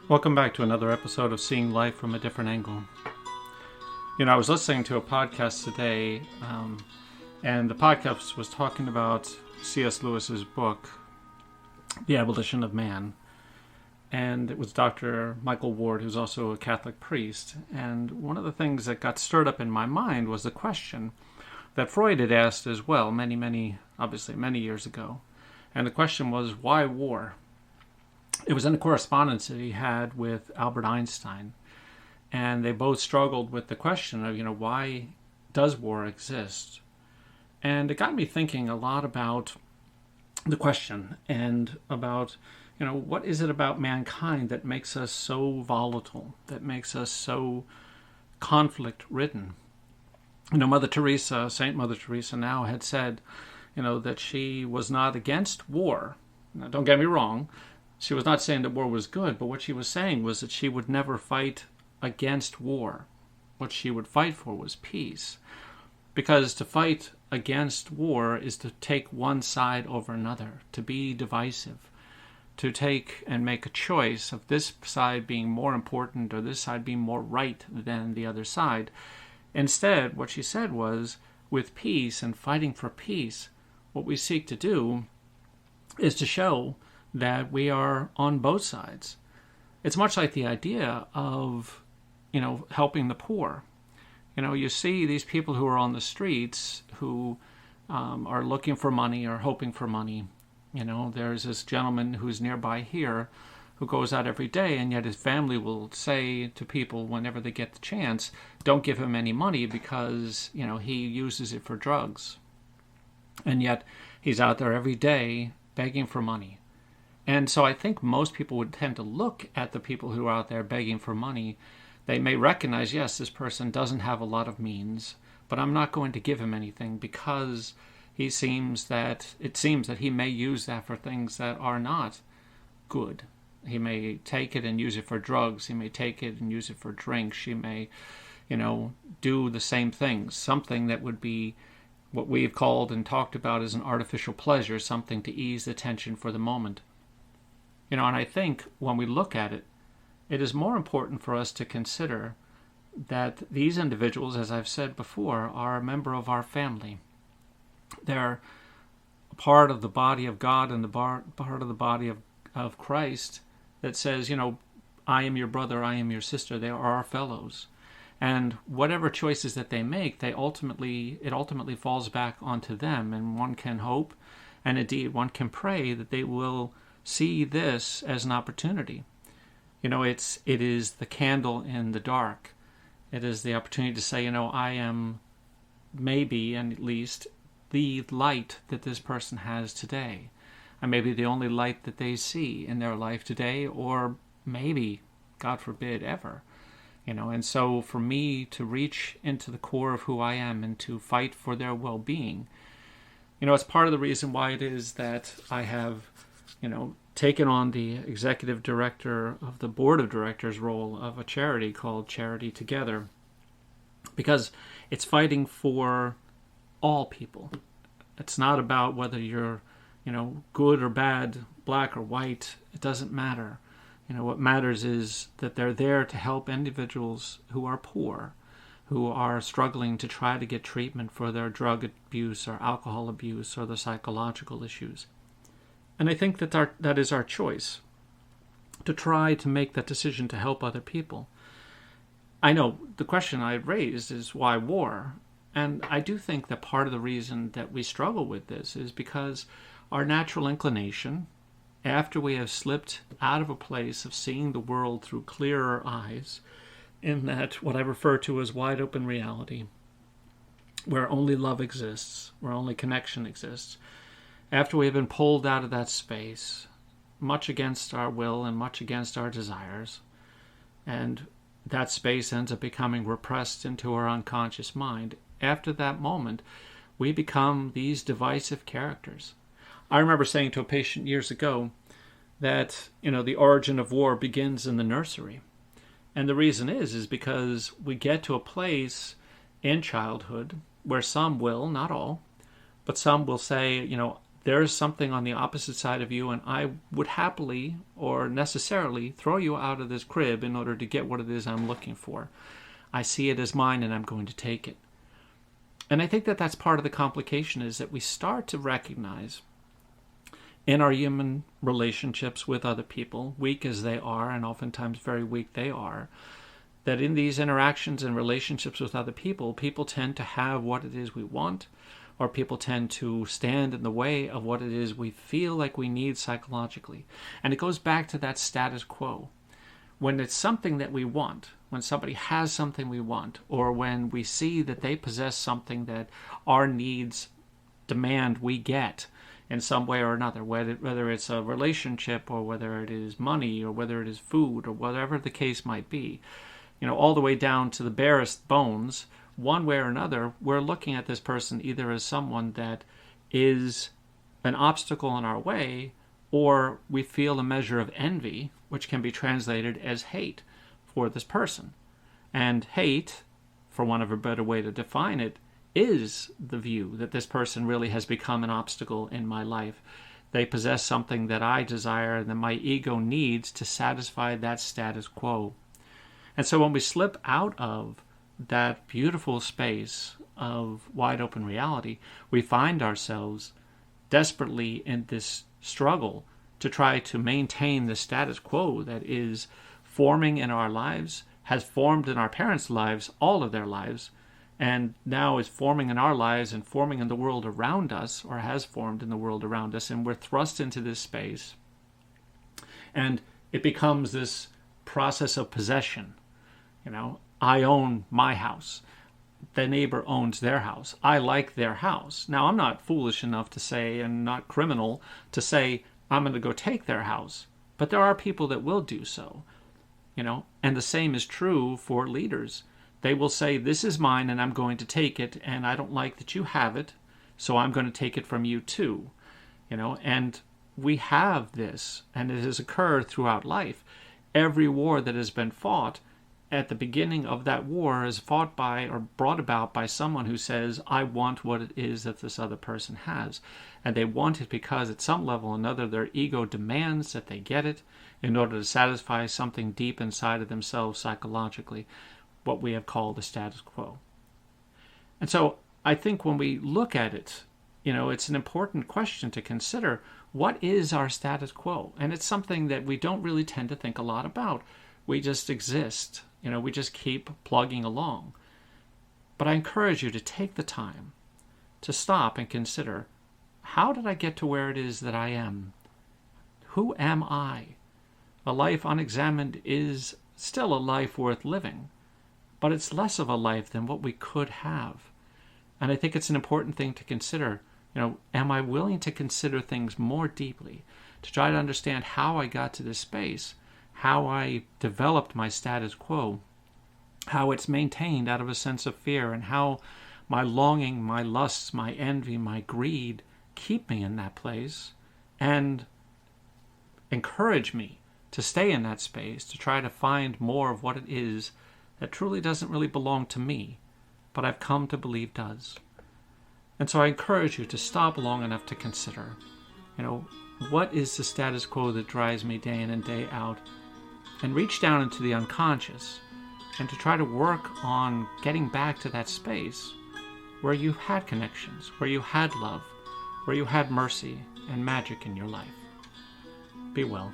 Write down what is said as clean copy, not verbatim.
Welcome back to another episode of Seeing Life from a Different Angle. I was listening to a podcast today, and the podcast was talking about C.S. Lewis's book, The Abolition of Man. And it was Dr. Michael Ward, who's also a Catholic priest. And one of the things that got stirred up in my mind was the question that Freud had asked as well, many years ago. And the question was, why war? It was in a correspondence that he had with Albert Einstein. And they both struggled with the question of, why does war exist? And it got me thinking a lot about the question and about, what is it about mankind that makes us so volatile, that makes us so conflict-ridden? Saint Mother Teresa now had said, that she was not against war. Now, don't get me wrong. She was not saying that war was good, but what she was saying was that she would never fight against war. What she would fight for was peace. Because to fight against war is to take one side over another, to be divisive, to take and make a choice of this side being more important or this side being more right than the other side. Instead, what she said was, with peace and fighting for peace, what we seek to do is to show that we are on both sides. It's much like the idea of, helping the poor. You see these people who are on the streets who are looking for money or hoping for money. There's this gentleman who's nearby here who goes out every day, and yet his family will say to people whenever they get the chance, don't give him any money because, he uses it for drugs. And yet he's out there every day begging for money. And so I think most people would tend to look at the people who are out there begging for money. They may recognize, yes, this person doesn't have a lot of means, but I'm not going to give him anything because it seems that he may use that for things that are not good. He may take it and use it for drugs. He may take it and use it for drinks. He may, do the same things. Something that would be what we've called and talked about as an artificial pleasure, something to ease the tension for the moment. And I think when we look at it, it is more important for us to consider that these individuals, as I've said before, are a member of our family. They're a part of the body of God and the part of the body of Christ that says, I am your brother, I am your sister, they are our fellows. And whatever choices that they make, it ultimately falls back onto them. And one can hope, and indeed one can pray that they will see this as an opportunity. It is the candle in the dark. It is the opportunity to say, I am maybe, and at least, the light that this person has today. I may be the only light that they see in their life today, or maybe, God forbid, ever. And so for me to reach into the core of who I am and to fight for their well-being, it's part of the reason why it is that I have taken on the executive director of the board of directors role of a charity called Charity Together, because it's fighting for all people. It's not about whether you're, good or bad, black or white. It doesn't matter. What matters is that they're there to help individuals who are poor, who are struggling to try to get treatment for their drug abuse or alcohol abuse or their psychological issues. And I think that is our choice, to try to make that decision to help other people. I know the question I raised is why war? And I do think that part of the reason that we struggle with this is because our natural inclination, after we have slipped out of a place of seeing the world through clearer eyes, in that what I refer to as wide open reality, where only love exists, where only connection exists, after we have been pulled out of that space, much against our will and much against our desires, and that space ends up becoming repressed into our unconscious mind, after that moment, we become these divisive characters. I remember saying to a patient years ago that, the origin of war begins in the nursery. And the reason is because we get to a place in childhood where some will, not all, but some will say, there is something on the opposite side of you, and I would happily or necessarily throw you out of this crib in order to get what it is I'm looking for. I see it as mine, and I'm going to take it. And I think that that's part of the complication, is that we start to recognize in our human relationships with other people, weak as they are, and oftentimes very weak they are, that in these interactions and relationships with other people, people tend to have what it is we want, or people tend to stand in the way of what it is we feel like we need psychologically. And it goes back to that status quo. When it's something that we want, when somebody has something we want, or when we see that they possess something that our needs demand we get in some way or another, whether it's a relationship, or whether it is money, or whether it is food, or whatever the case might be, all the way down to the barest bones, one way or another, we're looking at this person either as someone that is an obstacle in our way, or we feel a measure of envy, which can be translated as hate for this person. And hate, for want of a better way to define it, is the view that this person really has become an obstacle in my life. They possess something that I desire and that my ego needs to satisfy that status quo. And so when we slip out of that beautiful space of wide open reality, we find ourselves desperately in this struggle to try to maintain the status quo that is forming in our lives, has formed in our parents' lives, all of their lives, and now is forming in our lives and forming in the world around us, or has formed in the world around us, and we're thrust into this space. And it becomes this process of possession. I own my house. The neighbor owns their house. I like their house. Now, I'm not foolish enough to say, and not criminal, to say, I'm going to go take their house. But there are people that will do so. And the same is true for leaders. They will say, this is mine and I'm going to take it, and I don't like that you have it, so I'm going to take it from you too. And we have this, and it has occurred throughout life. Every war that has been fought, at the beginning of that war, is fought by or brought about by someone who says, I want what it is that this other person has. And they want it because at some level or another their ego demands that they get it in order to satisfy something deep inside of themselves psychologically, what we have called the status quo. And so I think when we look at it, it's an important question to consider. What is our status quo? And it's something that we don't really tend to think a lot about. We just exist. We just keep plugging along. But I encourage you to take the time to stop and consider, how did I get to where it is that I am? Who am I? A life unexamined is still a life worth living, but it's less of a life than what we could have. And I think it's an important thing to consider. Am I willing to consider things more deeply, to try to understand how I got to this space, how I developed my status quo, how it's maintained out of a sense of fear, and how my longing, my lusts, my envy, my greed keep me in that place and encourage me to stay in that space, to try to find more of what it is that truly doesn't really belong to me, but I've come to believe does. And so I encourage you to stop long enough to consider, what is the status quo that drives me day in and day out? And reach down into the unconscious and to try to work on getting back to that space where you had connections, where you had love, where you had mercy and magic in your life. Be well.